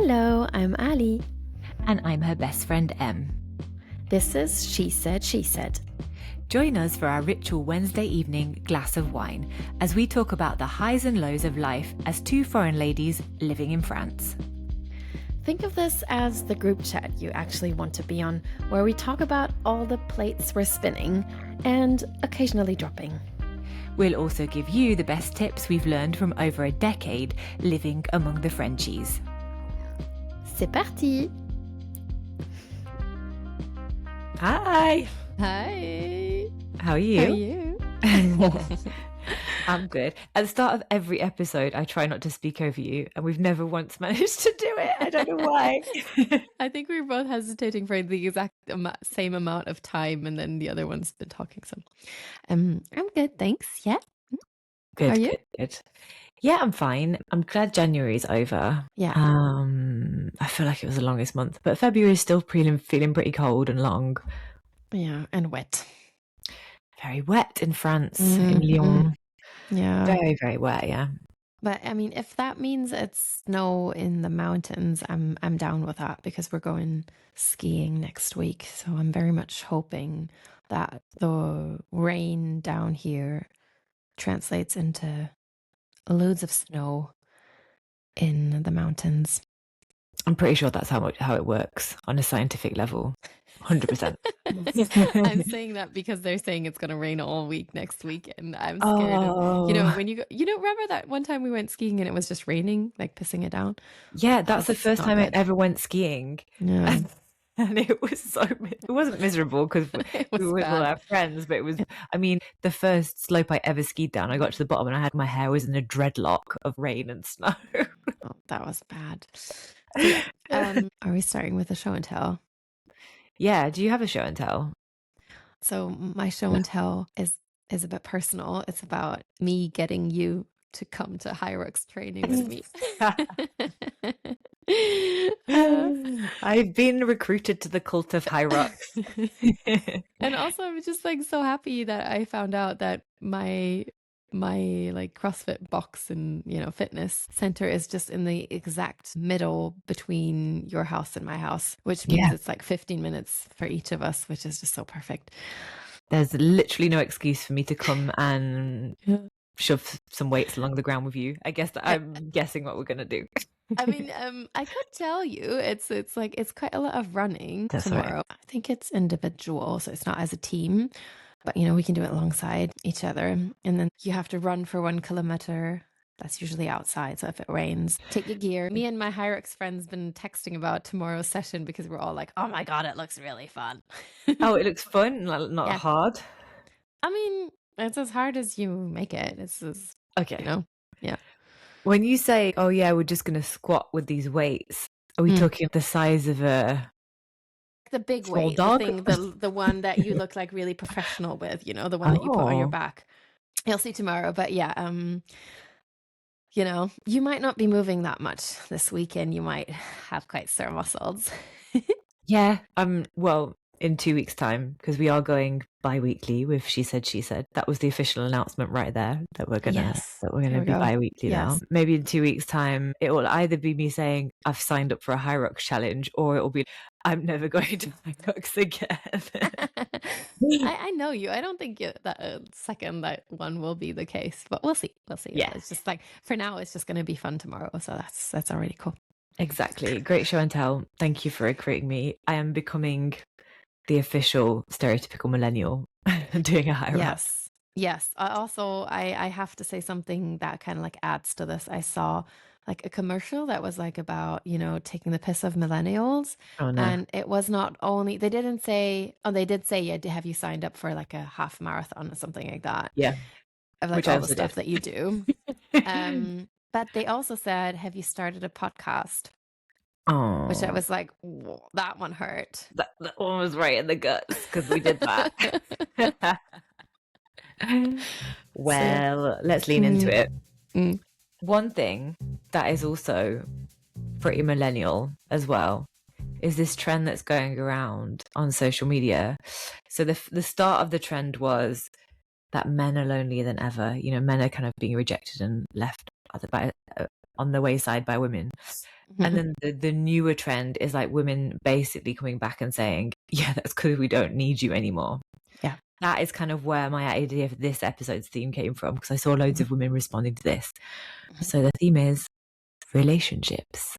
Hello, I'm Ali. And I'm her best friend, Em. This is She Said, She Said. Join us for our ritual Wednesday evening glass of wine as we talk about the highs and lows of life as two foreign ladies living in France. Think of this as the group chat you actually want to be on, where we talk about all the plates we're spinning and occasionally dropping. We'll also give you the best tips we've learned from over a decade living among the Frenchies. C'est parti! Hi! Hi! How are you? How are you? I'm good. At the start of every episode, I try not to speak over you, and we've never once managed to do it. I don't know why. I think we were both hesitating for the exact same amount of time, and then the other one's been talking. So, I'm good, thanks. Yeah. Good, Are you? good. Yeah, I'm fine. I'm glad January's over. Yeah. I feel like it was the longest month, but February is still feeling pretty cold and long. Yeah, and wet. Very wet in France, in Lyon. Yeah. Very, very wet, yeah. But I mean, if that means it's snow in the mountains, I'm down with that because we're going skiing next week. So I'm very much hoping that the rain down here translates into loads of snow in the mountains. I'm pretty sure that's how it works on a scientific level. 100%. I'm saying that because they're saying it's going to rain all week next week, and I'm scared of, when you go, remember that one time we went skiing and it was just raining, like pissing it down? Yeah, that's the first time I ever went skiing. Yeah. And it was it wasn't miserable because we were with all our friends, but it was, the first slope I ever skied down, I got to the bottom and my hair was in a dreadlock of rain and snow. Oh, that was bad. Are we starting with a show and tell? Yeah, do you have a show and tell? So my show and tell is a bit personal. It's about me getting you to come to Hyrux training with me. I've been recruited to the cult of Hyrux. And also I'm just so happy that I found out that my CrossFit box and fitness center is just in the exact middle between your house and my house, which means it's 15 minutes for each of us, which is just so perfect. There's literally no excuse for me to come and shove some weights along the ground with you. I guess that I'm guessing what we're gonna do. I mean, I could tell you it's quite a lot of running tomorrow. Right. I think it's individual, so it's not as a team. But, we can do it alongside each other. And then you have to run for 1 kilometer. That's usually outside. So if it rains, take your gear. Me and my Hyrux friends been texting about tomorrow's session because we're all like, oh my God, it looks really fun. Oh, it looks fun? Not hard? I mean, it's as hard as you make it. It's just, okay. Yeah. When you say, oh yeah, we're just going to squat with these weights, are we talking the size of a... The big weight, dog? the thing, the one that you look like really professional with, the one that you put on your back. You'll see tomorrow, but yeah, you might not be moving that much this weekend. You might have quite sore muscles. Yeah, well, in 2 weeks' time, because we are going bi-weekly with She Said, She Said. That was the official announcement right there that we're gonna be bi-weekly now. Maybe in 2 weeks' time, it will either be me saying I've signed up for a Hyrux challenge, or it will be I'm never going to Hyrux again. I know you. I don't think that second that one will be the case, but we'll see. Yeah, it's just for now, it's just going to be fun tomorrow. So that's already cool. Exactly. Great show and tell. Thank you for recruiting me. I am becoming the official stereotypical millennial doing a Hyrux. Yes. I have to say something that kind of adds to this. I saw a commercial that was about, taking the piss of millennials. Oh, no. And it was not only, they didn't say, they did say, yeah, have you signed up for a half marathon or something like that? Yeah. Of all the stuff that you do. But they also said, have you started a podcast? Oh. Which I was like, that one hurt. That one was right in the guts because we did that. Well, let's lean into it. One thing that is also pretty millennial as well is this trend that's going around on social media. So the start of the trend was that men are lonelier than ever. Men are kind of being rejected and left on the wayside by women. And then the newer trend is like women basically coming back and saying, yeah, that's because we don't need you anymore. Yeah. That is kind of where my idea for this episode's theme came from, because I saw loads of women responding to this. So the theme is relationships.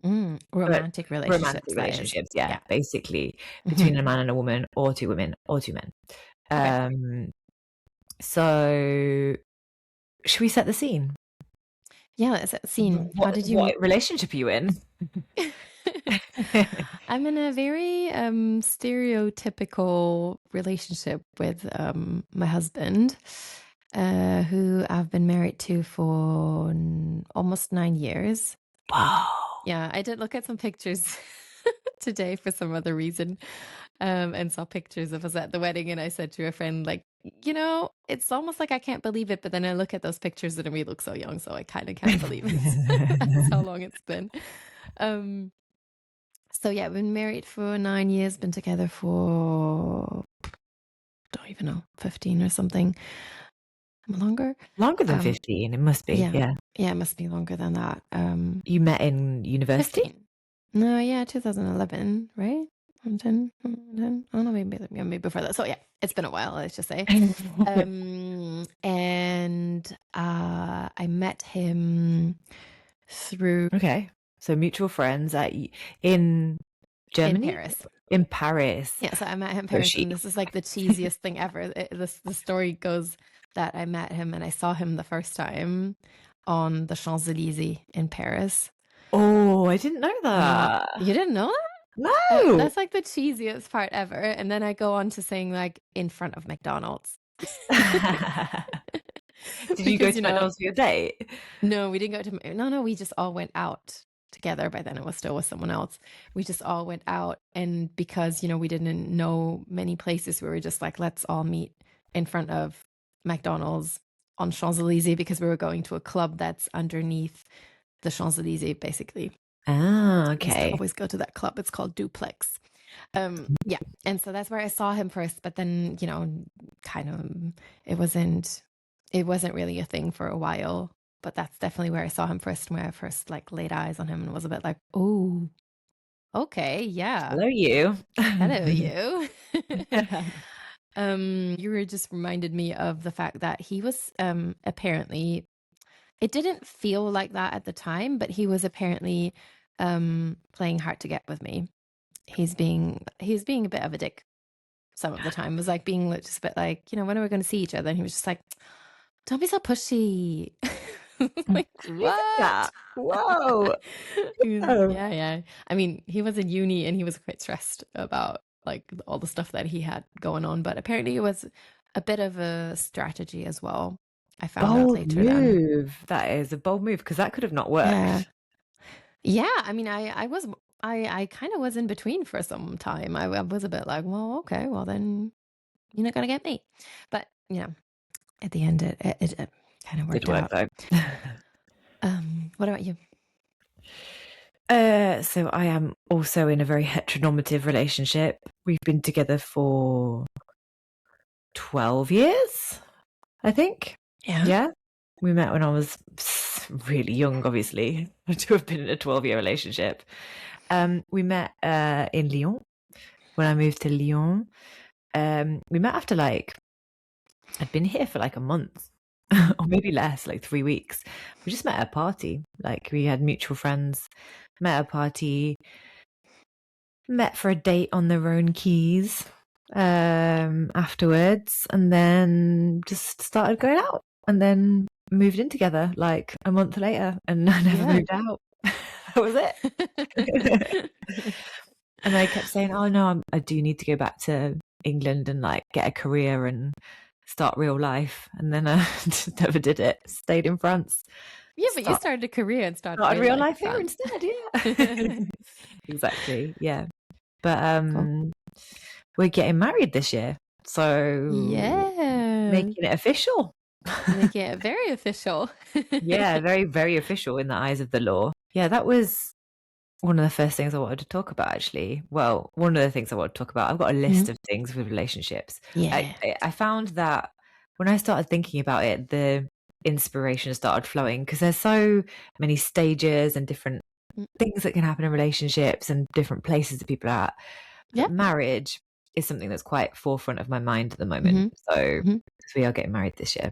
Romantic relationships. Romantic relationships, yeah, basically between a man and a woman, or two women, or two men. Okay. So should we set the scene? Yeah, let's set the scene. What, How did you what relationship are you in? I'm in a very stereotypical relationship with my husband, who I've been married to for almost 9 years. Wow. Yeah, I did look at some pictures today for some other reason, and saw pictures of us at the wedding, and I said to a friend, like, it's almost like I can't believe it, but then I look at those pictures and we look so young, so I kind of can't believe it. That's how long it's been. So yeah, been married for 9 years, been together for, don't even know, 15 or something. Longer? Longer than 15, it must be. Yeah, it must be longer than that. You met in university? 15. No, yeah, 2011, right? 10, oh no, maybe before that. So yeah, it's been a while, let's just say. And I met him through... Okay, so mutual friends in Germany? In Paris. Yeah, so I met him in Paris, and this is like the cheesiest thing ever. The story goes that I met him and I saw him the first time on the Champs-Élysées in Paris. Oh, I didn't know that. You didn't know that? No. That's like the cheesiest part ever. And then I go on to saying, like, in front of McDonald's. Did you go to McDonald's for your date? No, we didn't go to... No, we just all went out together. By then it was still with someone else. We just all went out, and because, we didn't know many places, we were just like, let's all meet in front of McDonald's on Champs-Élysées, because we were going to a club that's underneath the Champs-Élysées, basically. Okay. We always go to that club. It's called Duplex. Yeah, and so that's where I saw him first. But then, kind of, it wasn't really a thing for a while. But that's definitely where I saw him first, where I first like laid eyes on him and was a bit like, oh, okay, yeah. Hello, you. Hello, you. You were just reminded me of the fact that he was apparently, it didn't feel like that at the time, but he was apparently playing hard to get with me. He's being a bit of a dick some of the time. It was like being just a bit like, when are we going to see each other? And he was just like, don't be so pushy. Like, what? Whoa. Yeah. I mean, he was in uni and he was quite stressed about like all the stuff that he had going on, but apparently it was a bit of a strategy as well. I found out later. Move. That is a bold move, because that could have not worked. Yeah. I mean, I kind of was in between for some time. I was a bit like, well, okay, well then you're not gonna get me. But at the end it kind of worked out. What about you? So I am also in a very heteronormative relationship. We've been together for 12 years, I think. Yeah. We met when I was really young, obviously, to have been in a 12-year relationship. We met in Lyon when I moved to Lyon. We met after I'd been here for like a month or maybe less, like 3 weeks. We just met at a party. Like, we had mutual friends, met at a party, met for a date on the Rhone Quays afterwards, and then just started going out, and then moved in together like a month later, and I never moved out. That was it. And I kept saying, oh no, I do need to go back to England and like get a career and start real life. And then I just never did it. Stayed in France. Yeah, but you started a career and started real life here instead. Yeah. Exactly. Yeah. But we're getting married this year. So making it official. Making it very official. Yeah, very, very official in the eyes of the law. Yeah, that was one of the first things I wanted to talk about, actually. Well, one of the things I want to talk about. I've got a list of things with relationships. Yeah. I found that when I started thinking about it, the inspiration started flowing, because there's so many stages and different things that can happen in relationships and different places that people are at. But marriage is something that's quite forefront of my mind at the moment. So we are getting married this year.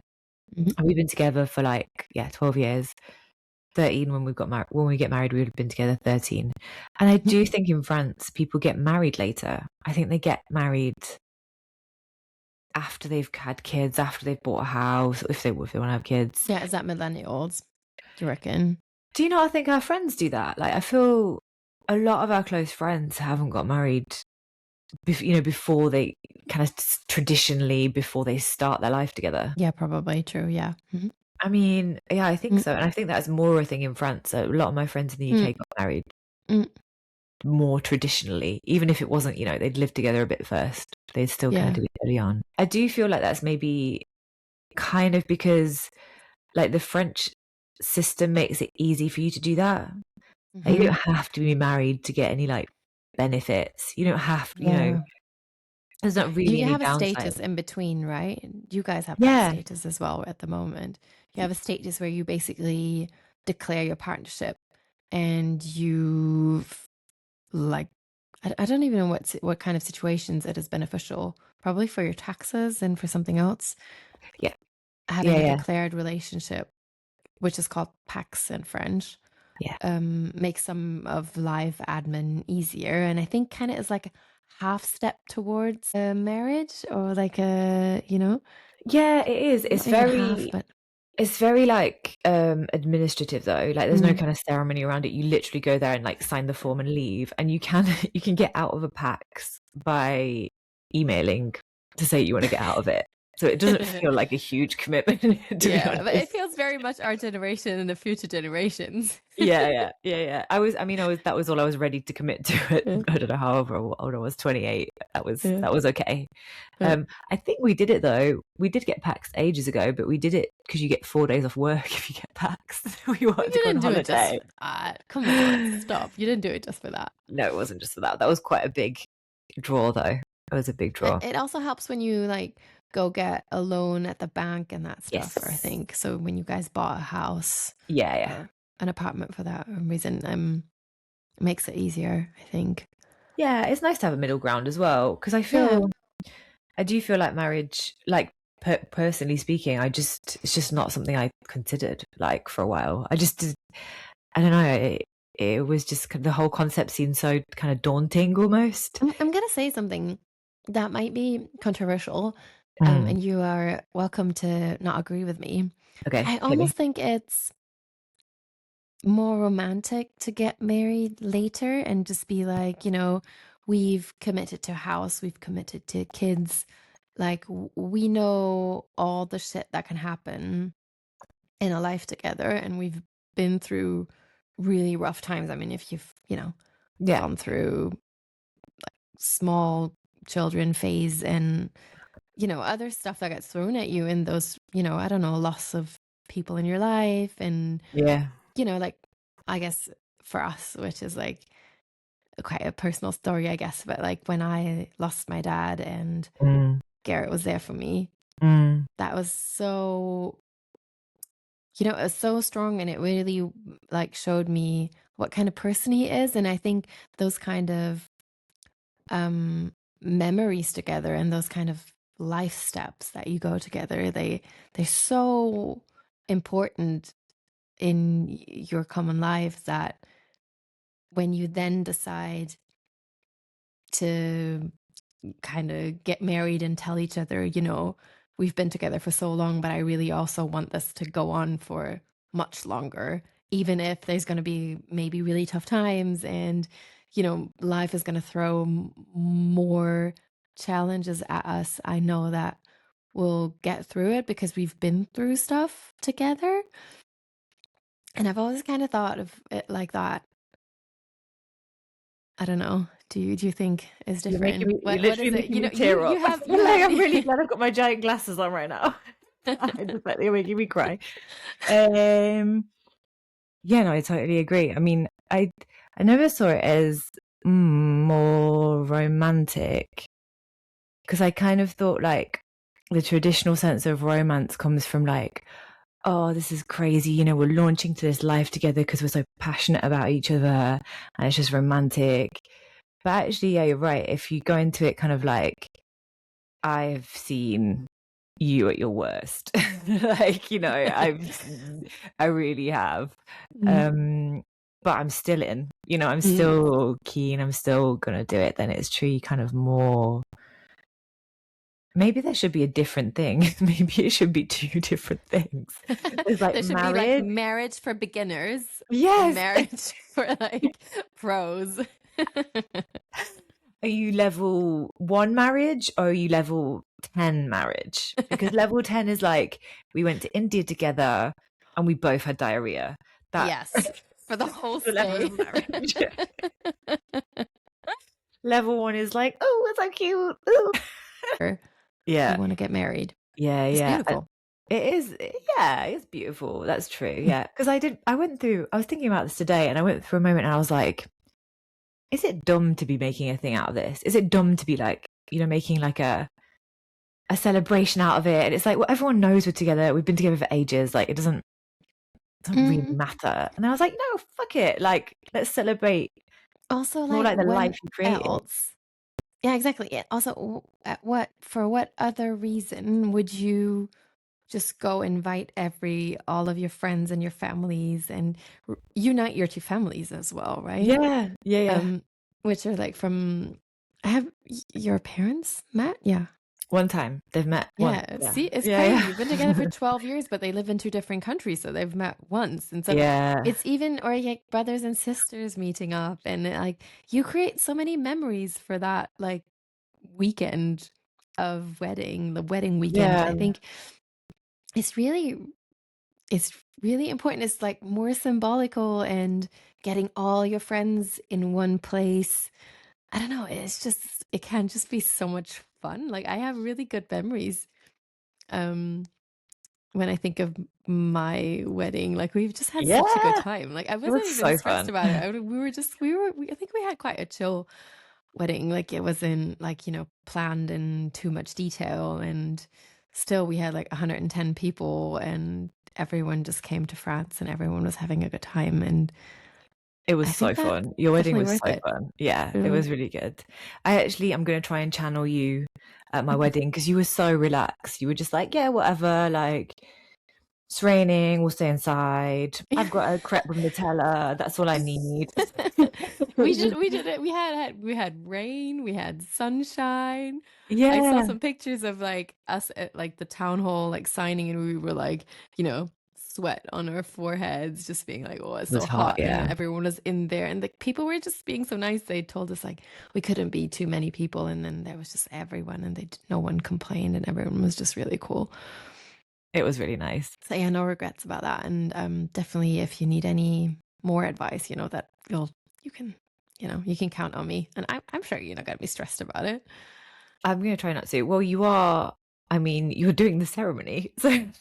And we've been together for 12 years. 13 when we get married, we would have been together 13. And I do think in France people get married later. I think they get married after they've had kids, after they've bought a house, if they want to have kids. Yeah, is that millennials, do you reckon? Do you not think our friends do that? Like, I feel a lot of our close friends haven't got married before they kind of traditionally, before they start their life together. Yeah, probably true. Yeah. I mean, yeah, I think so. And I think that's more a thing in France. A lot of my friends in the UK got married more traditionally, even if it wasn't, they'd lived together a bit first. They'd still kind of do it early on. I do feel like that's maybe kind of because like the French system makes it easy for you to do that. Like, you don't have to be married to get any like benefits. You don't have, there's not really you any have a downside. status in between, right? You guys have that status as well at the moment. You have a status where you basically declare your partnership, and you've like, I don't even know what kind of situations it is beneficial. Probably for your taxes and for something else. Yeah, having a declared relationship, which is called Pax in French. Makes some of life admin easier, and I think kind of is like a half step towards a marriage, or like a yeah, it is. It's very like administrative though. Like there's no kind of ceremony around it. You literally go there and like sign the form and leave, and you can get out of a Pax by emailing to say you want to get out of it. So it doesn't feel like a huge commitment. To be honest. But it feels very much our generation and the future generations. Yeah. That was all I was ready to commit to it. I don't know however old I was, 28. That was okay. I think we did it though. We did get Pax ages ago, but we did it because you get 4 days off work if you get Pax. We wanted to go on holiday. Come on, stop. You didn't do it just for that. No, it wasn't just for that. That was quite a big draw though. It was a big draw. It also helps when you like go get a loan at the bank and that stuff. I think so. When you guys bought a house, an apartment for that reason, makes it easier, I think. Yeah, it's nice to have a middle ground as well, because I do feel like marriage, like personally speaking, it's just not something I considered like for a while. I don't know. It was just the whole concept seemed so kind of daunting almost. I'm gonna say something that might be controversial. And you are welcome to not agree with me. Okay. I almost think it's more romantic to get married later and just be like, we've committed to a house, we've committed to kids. Like, we know all the shit that can happen in a life together, and we've been through really rough times. I mean, if you've, gone through like small children phase and other stuff that gets thrown at you in those, I don't know, loss of people in your life. And, like, I guess for us, which is like quite a personal story, I guess. But like when I lost my dad and Garrett was there for me, that was so, it was so strong. And it really like showed me what kind of person he is. And I think those kind of memories together and those kind of life steps that you go together, they're so important in your common lives that when you then decide to kind of get married and tell each other, we've been together for so long, but I really also want this to go on for much longer, even if there's going to be maybe really tough times and life is going to throw more challenges at us. I know that we'll get through it because we've been through stuff together. And I've always kind of thought of it like that. I don't know. Do you think it's different? What is it? You have. I'm really glad I've got my giant glasses on right now. You're making me cry. Yeah, no, I totally agree. I mean, I never saw it as more romantic, because I kind of thought like the traditional sense of romance comes from like oh, this is crazy. You know, we're launching to this life together because we're so passionate about each other and it's just romantic. But actually, yeah, you're right. If you go into it kind of like, I've seen you at your worst. Like, you know, I really have. But I'm still in, you know, I'm still keen, I'm still gonna do it. Then it's true, kind of more. Maybe there should be a different thing. Maybe it should be two different things. There's like There should be like marriage for beginners. Yes. Marriage for like pros. Are you level 1 marriage or are you level 10 marriage? Because level 10 is like, we went to India together and we both had diarrhea. Yes, for the whole the level stay. of marriage. Level 1 is like, oh, it's so cute. Ooh. Yeah. You want to get married. Yeah, it's yeah. beautiful. It is, yeah, it's beautiful. That's true. Yeah. Because I was thinking about this today and I went through a moment and I was like, is it dumb to be making a thing out of this? Is it dumb to be like, you know, making like a celebration out of it? And it's like, well, everyone knows we're together. We've been together for ages. Like, it doesn't really matter. And I was like, no, fuck it. Like, let's celebrate. Also, like, more like the life you created. Yeah, exactly. Also, for what other reason would you just go invite all of your friends and your families and unite your two families as well, right? Yeah. Which are like have your parents met? Yeah. One time they've met. Yeah. See, it's crazy. You've been together for 12 years, but they live in two different countries, so they've met once. And so it's even, or like brothers and sisters meeting up, and like you create so many memories for that like weekend of the wedding weekend. I think it's really important. It's like more symbolical, and getting all your friends in one place. I don't know. It can just be so much fun. Like, I have really good memories. When I think of my wedding, like, we've just had such a good time. Like, I wasn't even stressed about it. I think we had quite a chill wedding. Like, it wasn't like, you know, planned in too much detail, and still we had like 110 people, and everyone just came to France, and everyone was having a good time, and it was so fun. Your wedding was so fun. Yeah, it was really good. I'm going to try and channel you at my wedding, because you were so relaxed. You were just like, yeah, whatever, like, it's raining, we'll stay inside. I've got a crepe with Nutella. That's all I need. we did it. We had rain, we had sunshine. Yeah. I saw some pictures of like us at like the town hall, like signing, and we were like, you know, sweat on our foreheads, just being like, oh, it's so hot. Yeah. And everyone was in there, and the people were just being so nice. They told us like we couldn't be too many people, and then there was just everyone, and no one complained, and everyone was just really cool. It was really nice. So yeah, no regrets about that. And definitely, if you need any more advice, you know, that you can count on me, and I'm sure you're not gonna be stressed about it. I'm gonna try not to. Well, you are. I mean, you're doing the ceremony, so I'm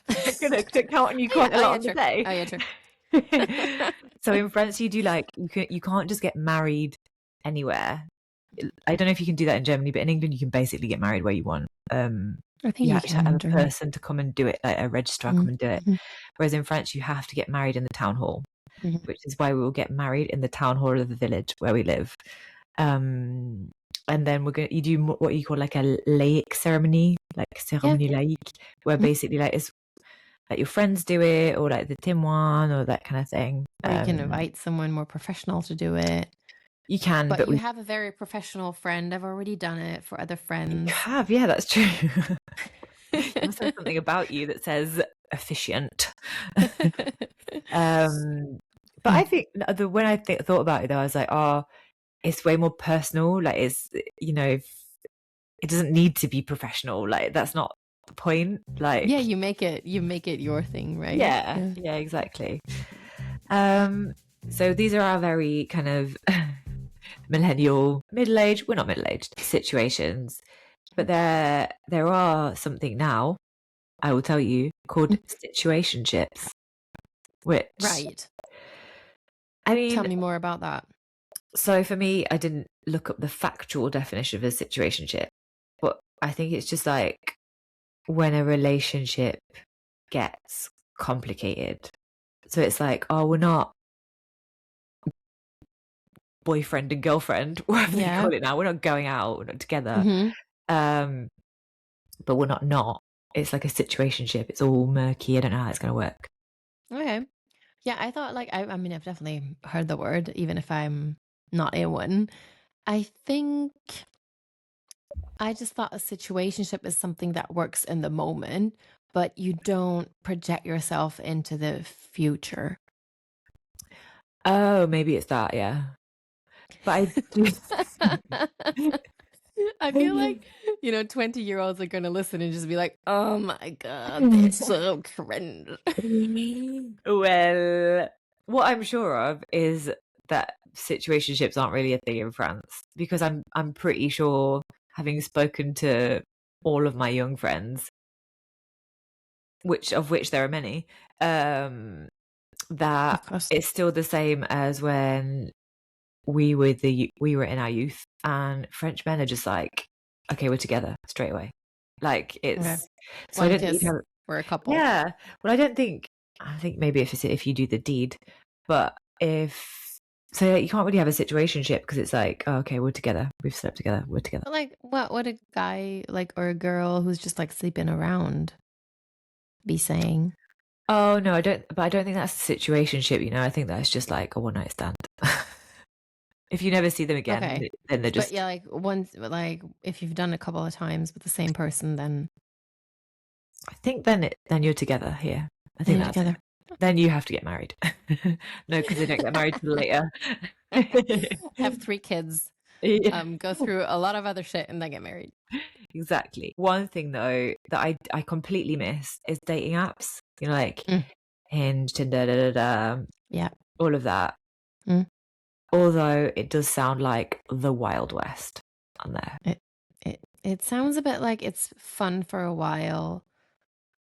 gonna count on you quite a lot on the day. Oh yeah, true. So in France, you do like you can't just get married anywhere. I don't know if you can do that in Germany, but in England, you can basically get married where you want. I think you actually have a person to come and do it, like a registrar come and do it. Whereas in France, you have to get married in the town hall, which is why we will get married in the town hall of the village where we live. And then you do what you call like a laïque ceremony, like cérémonie laïque, where basically like it's like your friends do it, or like the témoin, or that kind of thing. Or you can invite someone more professional to do it. You can, but you have a very professional friend. I've already done it for other friends. You have, yeah, that's true. There must have something about you that says efficient. But I think when I thought about it, though, I was like, oh, it's way more personal. Like, it's, you know, it doesn't need to be professional. Like, that's not the point. Like, yeah, you make it your thing, right? Yeah, exactly. So these are our very kind of millennial, middle-aged, we're not middle-aged situations, but there are something now, I will tell you, called situationships, which, right, I mean, tell me more about that. So for me, I didn't look up the factual definition of a situationship, but I think it's just like when a relationship gets complicated. So it's like, oh, we're not boyfriend and girlfriend, whatever they call it now. We're not going out, we're not together. But we're not. It's like a situationship. It's all murky. I don't know how it's going to work. Okay. Yeah, I thought like, I mean, I've definitely heard the word, even if I'm not in one. I think I just thought a situationship is something that works in the moment, but you don't project yourself into the future. Oh, maybe it's that, yeah. But I do. I feel like, 20-year-olds are going to listen and just be like, oh my God, they're so cringe. Well, what I'm sure of is that situationships aren't really a thing in France, because I'm pretty sure, having spoken to all of my young friends, which there are many, that it's still the same as when we were in our youth, and French men are just like, okay, we're together straight away. Like it's so one kiss for a couple. Yeah. Well, I think maybe if you do the deed, but so you can't really have a situationship, because it's like, oh, okay, we're together, we've slept together, we're together. But like, what would a guy like, or a girl who's just like sleeping around be saying? Oh no, I don't think that's a situationship. I think that's just like a one night stand. If you never see them again, then they're just. But yeah, like once, like if you've done a couple of times with the same person, then I think then you're together here. I think that's together. Then you have to get married. No, because they don't get married till later. Have 3 kids, go through a lot of other shit, and then get married. Exactly. One thing though that I completely miss is dating apps. Like Hinge, Tinder, yeah, all of that. Although it does sound like the Wild West on there. It sounds a bit like it's fun for a while,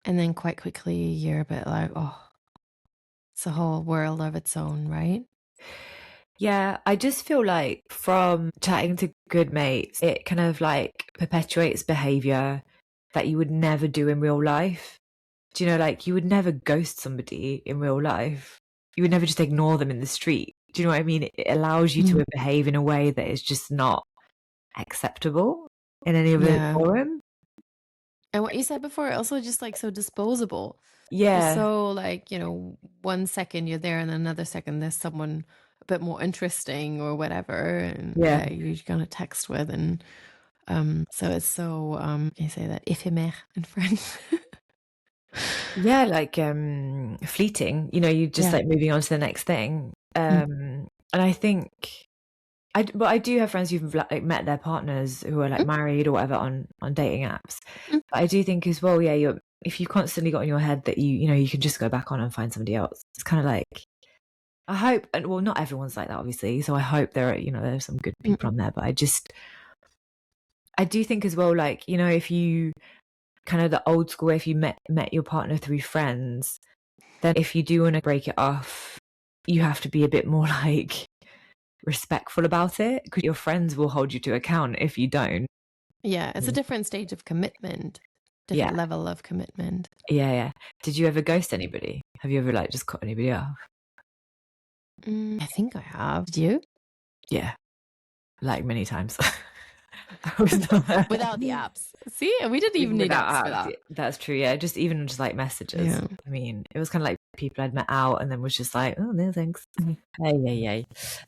and then quite quickly you're a bit like, oh, it's a whole world of its own, right? Yeah, I just feel like from chatting to good mates, it kind of like perpetuates behavior that you would never do in real life. Do you know, like you would never ghost somebody in real life. You would never just ignore them in the street. Do you know what I mean? It allows you to behave in a way that is just not acceptable in any other forum. And what you said before, also just like so disposable. Yeah. So like, 1 second you're there and another second there's someone a bit more interesting or whatever. And you're gonna text with, and so it's so you say that éphémère in French. Yeah, like fleeting. You just like moving on to the next thing. And I think I do have friends who've like met their partners who are like married or whatever on dating apps. But I do think as well, if you constantly got in your head that you can just go back on and find somebody else, it's kind of like, I hope, and well, not everyone's like that, obviously. So I hope there are there's some good people on there, but I do think as well, like if you kind of the old school, if you met your partner through friends, then if you do want to break it off, you have to be a bit more like respectful about it, because your friends will hold you to account if you don't. Yeah, it's a different stage of commitment, different level of commitment. Yeah. Did you ever ghost anybody? Have you ever like just cut anybody off? I think I have. Did you? Yeah, like many times. Without the apps. See, we didn't even need apps for that. That's true. Yeah, just like messages. Yeah. I mean, it was kind of like people I'd met out and then was just like, oh no, thanks. Hey.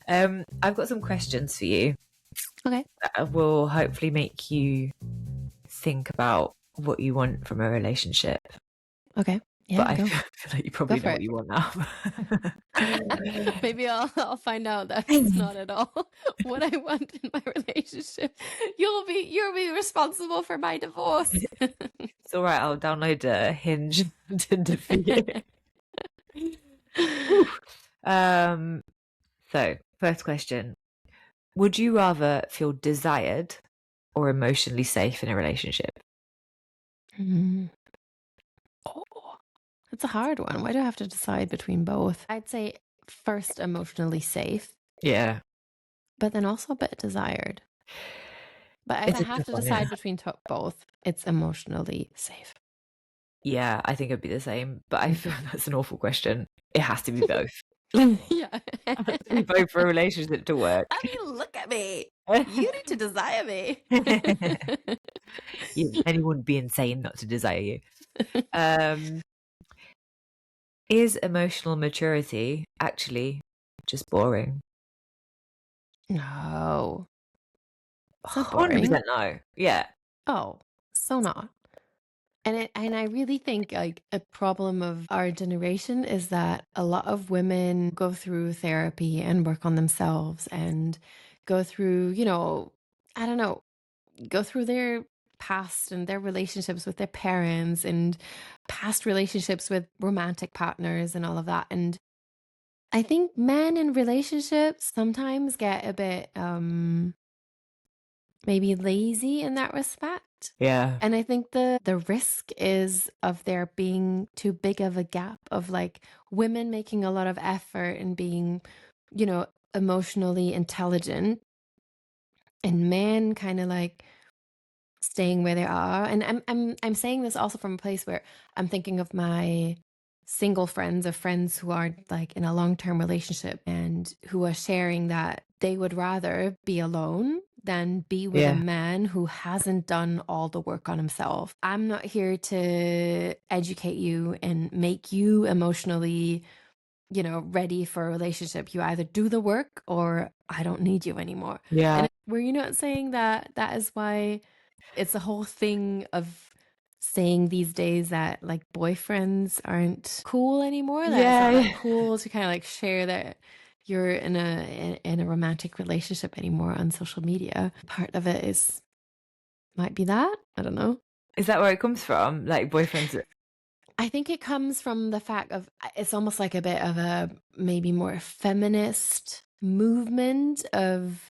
I've got some questions for you. Okay. That will hopefully make you think about what you want from a relationship. Okay. Yeah, but I feel like you probably know what you want now. Maybe I'll find out that's not at all what I want in my relationship. You'll be responsible for my divorce. It's all right. I'll download a Hinge Tinder for you. So first question: would you rather feel desired or emotionally safe in a relationship? It's a hard one. Why do I have to decide between both? I'd say first emotionally safe. Yeah. But then also a bit desired. But if I have to decide between both, it's emotionally safe. Yeah, I think it'd be the same. But I feel that's an awful question. It has to be both. Yeah. It has to be both for a relationship to work. I mean, look at me. You need to desire me. Anyone would be insane not to desire you. Is emotional maturity actually just boring? No. So 100% boring. no. Yeah. Oh, so not. And I really think like a problem of our generation is that a lot of women go through therapy and work on themselves and go through, I don't know, go through their past and their relationships with their parents and past relationships with romantic partners and all of that. And I think men in relationships sometimes get a bit maybe lazy in that respect. Yeah. And I think the risk is of there being too big of a gap of like women making a lot of effort and being, emotionally intelligent and men kind of like staying where they are. And I'm saying this also from a place where I'm thinking of my single friends of friends who are like in a long-term relationship and who are sharing that they would rather be alone than be with a man who hasn't done all the work on himself. I'm not here to educate you and make you emotionally, ready for a relationship. You either do the work or I don't need you anymore. Yeah. And were you not saying that is why it's a whole thing of saying these days that like boyfriends aren't cool anymore? That it's not like cool to kind of like share that you're in a romantic relationship anymore on social media. Part of it might be that. I don't know. Is that where it comes from? Like boyfriends? I think it comes from the fact of it's almost like a bit of a maybe more feminist movement of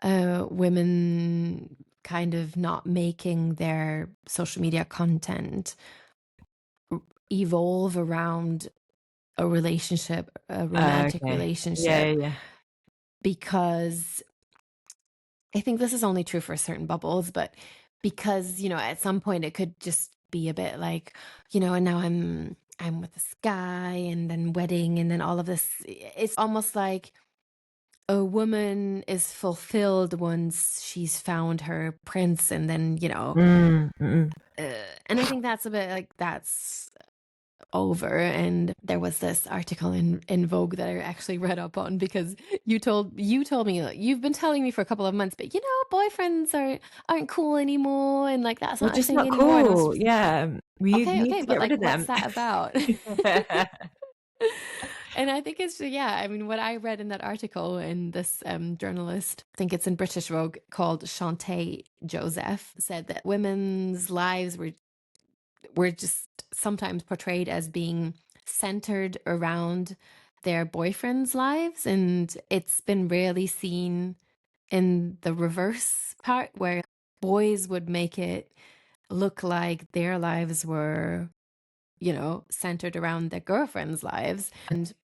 women kind of not making their social media content evolve around a relationship, a romantic relationship. Yeah. Because I think this is only true for certain bubbles, but because, at some point it could just be a bit like, and now I'm with this guy and then wedding and then all of this. It's almost like a woman is fulfilled once she's found her prince and then, and I think that's a bit like that's over. And there was this article in Vogue that I actually read up on because you told me you've been telling me for a couple of months, but boyfriends aren't cool anymore and like that's not a thing anymore. Cool. Yeah. We need to but get like rid of them. what's that about? And I think it's, I mean, what I read in that article in this journalist, I think it's in British Vogue, called Shantae Joseph, said that women's lives were just sometimes portrayed as being centered around their boyfriends' lives. And it's been rarely seen in the reverse part where boys would make it look like their lives were, centered around their girlfriends' lives. And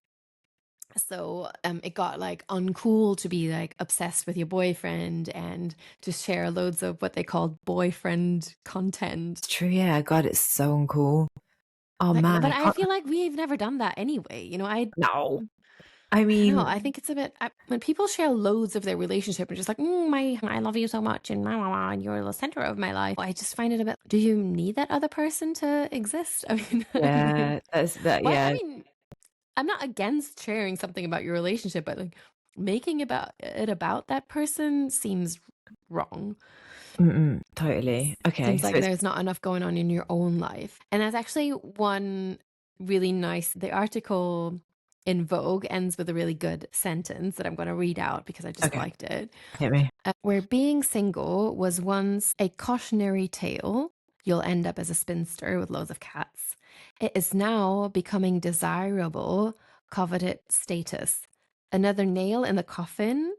so it got like uncool to be like obsessed with your boyfriend and to share loads of what they called boyfriend content. It's true, yeah. God, it's so uncool. Oh man, but I feel like we've never done that anyway. No. I mean, I think it's a bit when people share loads of their relationship and just like, I love you so much and and you're the center of my life. I just find it a bit. Do you need that other person to exist? I mean, that's that. Yeah. I mean, I'm not against sharing something about your relationship, but like making about that person seems wrong. Totally. Okay. Seems like there's not enough going on in your own life. And that's actually one really nice, the article in Vogue ends with a really good sentence that I'm going to read out because I just liked it. Hit me. Where being single was once a cautionary tale, you'll end up as a spinster with loads of cats. It is now becoming desirable, coveted status. Another nail in the coffin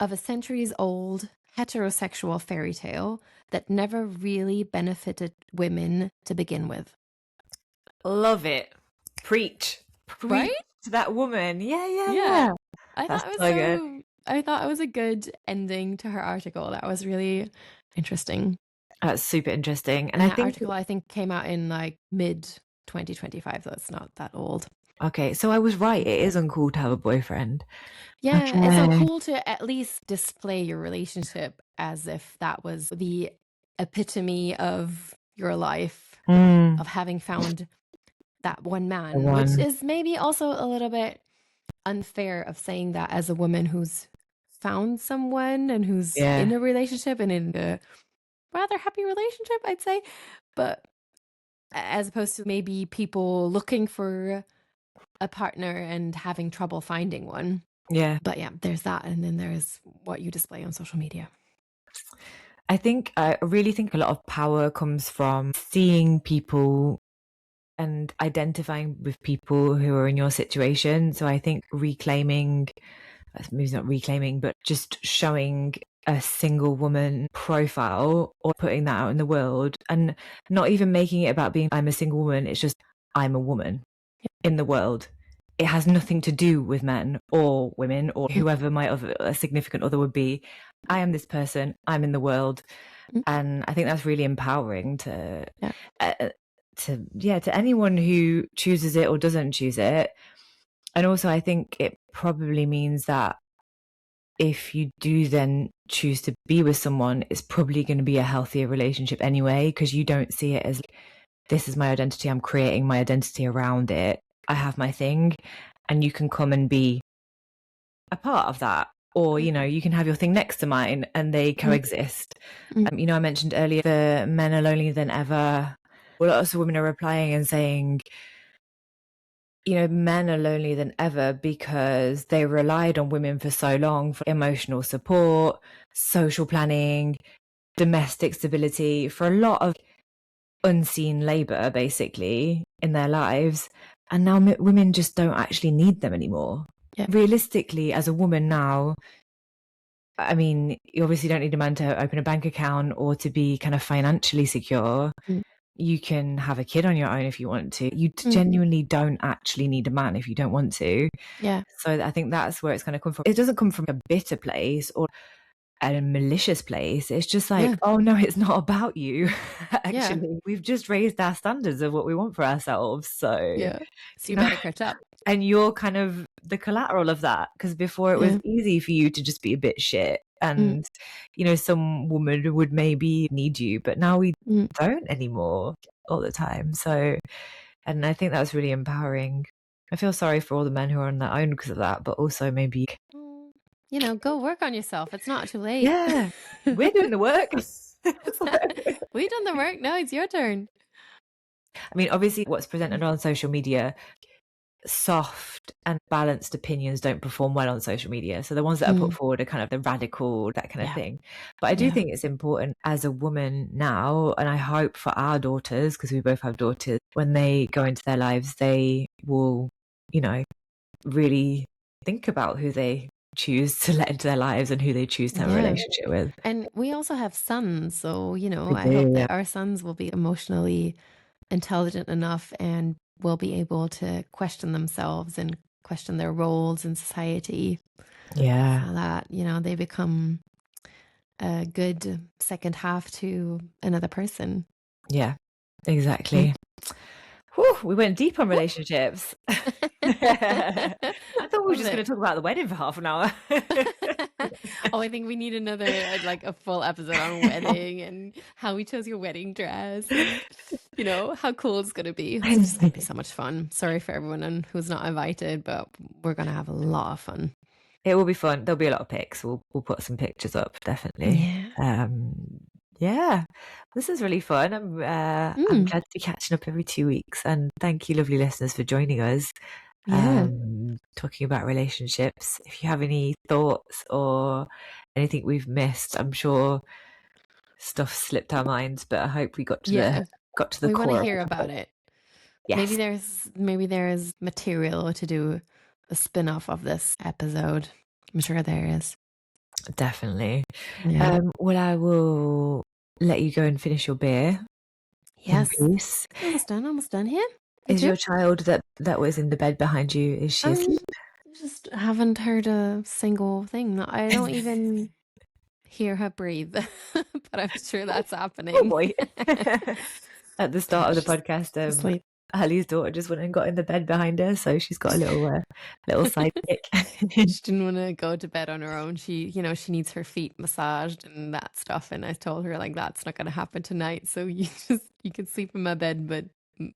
of a centuries-old heterosexual fairy tale that never really benefited women to begin with. Love it. Preach. Right? To that woman. Yeah. I thought it was a good ending to her article. That was really interesting. That's super interesting. And And I that think article, I think, came out in like mid 2025, so it's not that old. okay, so I was right. It is uncool to have a boyfriend. Yeah, it's Okay. uncool to at least display your relationship as if that was the epitome of your life, of having found that one man, which is maybe also a little bit unfair of saying that as a woman who's found someone and who's in a relationship and in a rather happy relationship, I'd say. But as opposed to maybe people looking for a partner and having trouble finding one. Yeah. But yeah, there's that. And then there's what you display on social media. I really think a lot of power comes from seeing people and identifying with people who are in your situation. So I think maybe not reclaiming, but just showing a single woman profile or putting that out in the world and not even making it about being, I'm a single woman. It's just, I'm a woman in the world. It has nothing to do with men or women or whoever a significant other would be. I am this person. I'm in the world. And I think that's really empowering to anyone who chooses it or doesn't choose it. And also I think it probably means that if you do then choose to be with someone, it's probably going to be a healthier relationship anyway, because you don't see it as this is my identity, I'm creating my identity around it, I have my thing, and you can come and be a part of that. Or, you know, you can have your thing next to mine and they coexist. You know, I mentioned earlier the men are lonelier than ever. Well, lots of women are replying and saying, you know, men are lonelier than ever because they relied on women for so long for emotional support, social planning, domestic stability, for a lot of unseen labor, basically, in their lives. And now women just don't actually need them anymore. Yeah. Realistically, as a woman now, I mean, you obviously don't need a man to open a bank account or to be kind of financially secure. You can have a kid on your own if you want to. You genuinely don't actually need a man if you don't want to. Yeah. So I think that's where it's going to come from. It doesn't come from a bitter place or a malicious place. It's just like, oh no, it's not about you. Actually, we've just raised our standards of what we want for ourselves. So you better catch up. And you're kind of the collateral of that, because before it was easy for you to just be a bit shit. And, you know, some woman would maybe need you, but now we don't anymore all the time. So, and I think that's really empowering. I feel sorry for all the men who are on their own because of that, but also maybe, you know, go work on yourself. It's not too late. Yeah, we're doing the work. We've done the work. Now it's your turn. I mean, obviously what's presented on social media, soft and balanced opinions don't perform well on social media. So the ones that are put forward are kind of the radical, that kind of thing. But I do think it's important as a woman now, and I hope for our daughters, because we both have daughters, when they go into their lives, they will, you know, really think about who they choose to let into their lives and who they choose to have a relationship with. And we also have sons, so, you know, I hope that our sons will be emotionally intelligent enough and will be able to question themselves and question their roles in society. Yeah. So that, you know, they become a good second half to another person. Yeah, exactly. Whew, we went deep on relationships. I thought we were just going to talk about the wedding for half an hour. Oh, I think we need another, like a full episode on wedding and how we chose your wedding dress. And, you know, how cool it's going to be. It's just going to be so much fun. Sorry for everyone who's not invited, but we're going to have a lot of fun. It will be fun. There'll be a lot of pics. We'll put some pictures up, definitely. Yeah, this is really fun. I'm glad to be catching up every 2 weeks, and thank you, lovely listeners, for joining us. Talking about relationships. If you have any thoughts or anything we've missed, I'm sure stuff slipped our minds, but I hope we got to the core. We want to hear about it. Yes. Maybe there's material to do a spin-off of this episode. I'm sure there is. Definitely. Well, I will let you go and finish your beer. Yes. Almost done here. Is your child that was in the bed behind you, is she asleep? Just haven't heard a single thing. I don't even hear her breathe, but I'm sure that's happening. Oh boy. At the start of the podcast, Ali's daughter just went and got in the bed behind her, so she's got a little sidekick. She didn't want to go to bed on her own. She needs her feet massaged and that stuff. And I told her, like, that's not going to happen tonight. So you can sleep in my bed, but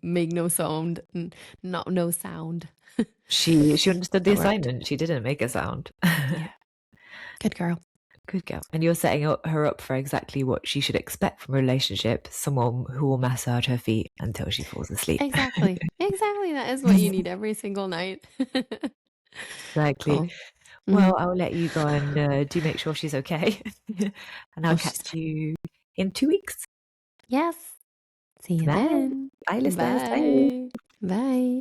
make no sound. No sound. She understood the assignment. She didn't make a sound. Yeah. Good girl. Good girl. And you're setting her up for exactly what she should expect from a relationship. Someone who will massage her feet until she falls asleep. Exactly. That is what you need every single night. Exactly. Cool. Well, I'll let you go and do make sure she's okay. And I'll catch you in 2 weeks. Yes. See you then. Bye, listeners. Bye. Bye.